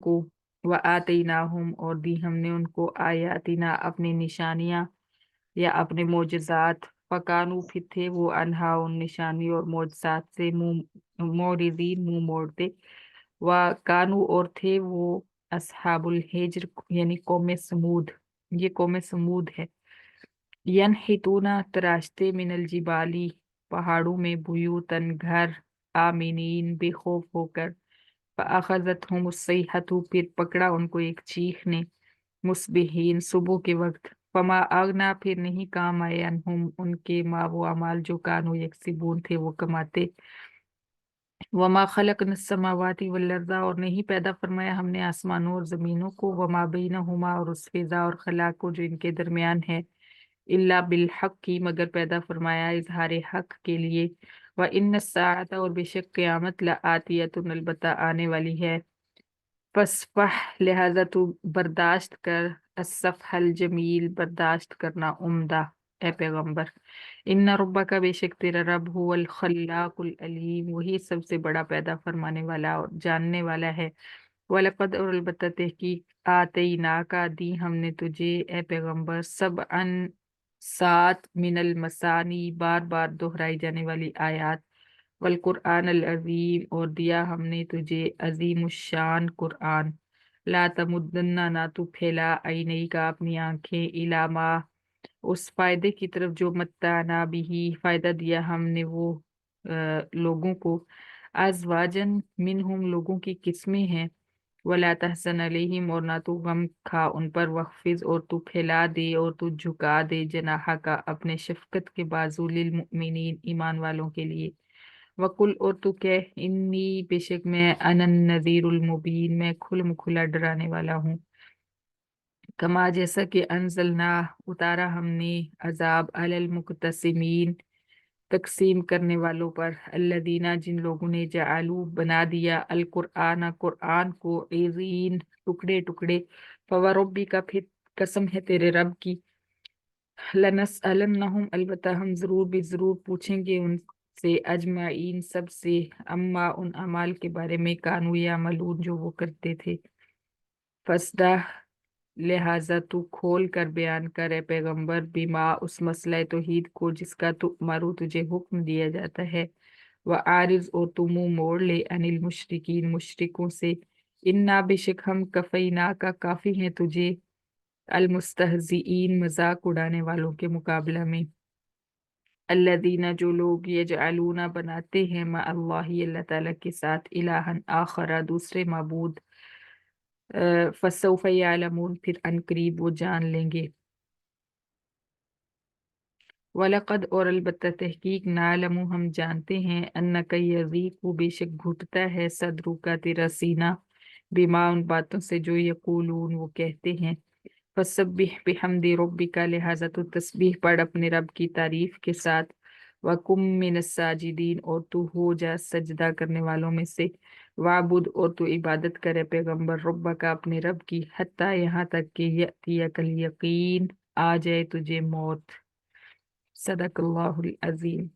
کو व आतैनाहुम और दी हमने उनको आयातिना अपनी निशानियां या अपने मोजज़ात फकानू फिर थे वो अनहा उन निशानी और मोजज़ात से मुंह मोरिदीन मुंह मोड़ते व कानू और थे वो असहाबुल हिज्र यानी कौम समूद। ये कौम समूद है। यनहितूना तराशते मिनल जिबाली पहाड़ों में बुयूतन घर आमिनीन बेखौफ होकर फ़अख़ज़तहुम उस्सैहतु फिर पकड़ा उनको एक चीख ने मुस्बिहीन सुबह के वक्त फमा अगना फिर नहीं काम आए अनहुम उनके मा वो अमाल जो कानू यकसिबून थे वो कमाते वमा खलकन समावाति वल अर्दा और नहीं पैदा फरमाया हमने आसमानों और जमीनों को वमा बैनहुमा और उस फिजा और खला को जो इनके दरमियान है इल्ला बिल हक की मगर पैदा फरमाया इजहार हक के लिए व इन साअत और बेशक क़यामत ला आतियतुन अलबत्ता आने वाली है फस्फह लिहाजा तू बर्दाश्त कर असफ़हल जमील बर्दाश्त करना उम्दा ए पैगंबर इन्ना रब्बा का बेशक तेरा रब हुवल खल्लाकुल अलीम वही सबसे बड़ा पैदा फरमाने वाला और जानने वाला है वलक़द और अलबत्ता तहकीक आतैना का दी हमने तुझे ए पैगंबर सब अन सात मिनल मसानी बार बार दोहराई जाने वाली आयात वल कुरआन अल अजीम और दिया हमने तुझे अजीम शान कुरआन ला तमुद्दन्ना ना तू फैला आईनई का अपनी आंखें इलामा उस फायदे की तरफ जो मत्ताना बिही फायदा दिया हमने वो लोगों को अज़वाजन मिनहुम लोगों की किस्में हैं वला तहसन अलैहिम और ना तू गम खा उन पर वख्फिज और तू फैला दे और तू झुका दे जनाहा का अपने शफकत के बाजू लिल मुमिनीन ईमान वालों के लिए वकुल और तू कह इन्नी बेशक मैं अनन नज़ीरुल मुबीन मैं खुल खुला डराने वाला हूँ कमा जैसा कि अनजलना उतारा हमने अजाब अलल मुक्तसिमीन तकसीम करने वालों पर अल्लदीना जिन लोगों ने जालू बना दिया अल कुरआन कुरआन को एजीन टुकड़े टुकड़े फवरब्बी का फिर कसम है तेरे रब की लनसअलन्नहुम अलबत्ता हम जरूर भी जरूर पूछेंगे उनसे अजमाइन सब से अम्मा उन अमाल के बारे में कानू या मलून जो वो करते थे फसदा लिहाजा तू खोल कर बयान कर ए पैगंबर बिमा उस मसला तौहीद को जिसका तू मारू तुझे हुक्म दिया जाता है व आरिज और तू मुंह मोड़ ले अनिल मुशरिकीन मुशरिकों से इन्ना बेशक हम कफईना का काफी है तुझे अल मुस्तहजीइन मजाक उड़ाने वालों के मुकाबला में अल्लदीना जो लोग यजअलूना बनाते हैं मा अल्लाही अल्लाह ताला के साथ इलाहन आखरा दूसरे माबूद फसौफ यालमून फिर अनकरीब वो जान लेंगे वलक़द और अलबत्ता तहकीक नालमु हम जानते हैं अन्नका यज़ीक वो बेशक घुटता है सदरू का तेरा सीना बिमा उन बातों से जो यकूलून वो कहते हैं फसब्बिह बिहम्दि रब्बिका लिहाजा तो तस्बीह पढ़ अपने रब की तारीफ के साथ वकुम मिनस साजिदीन और तू हो जा सजदा करने वालों में से वाबुद और तू इबादत करे पैगंबर रब्बा का अपने रब की हत्ता यहाँ तक कि यअतियकल यकीन आ जाए तुझे मौत सदकल्लाहुल अज़ीम।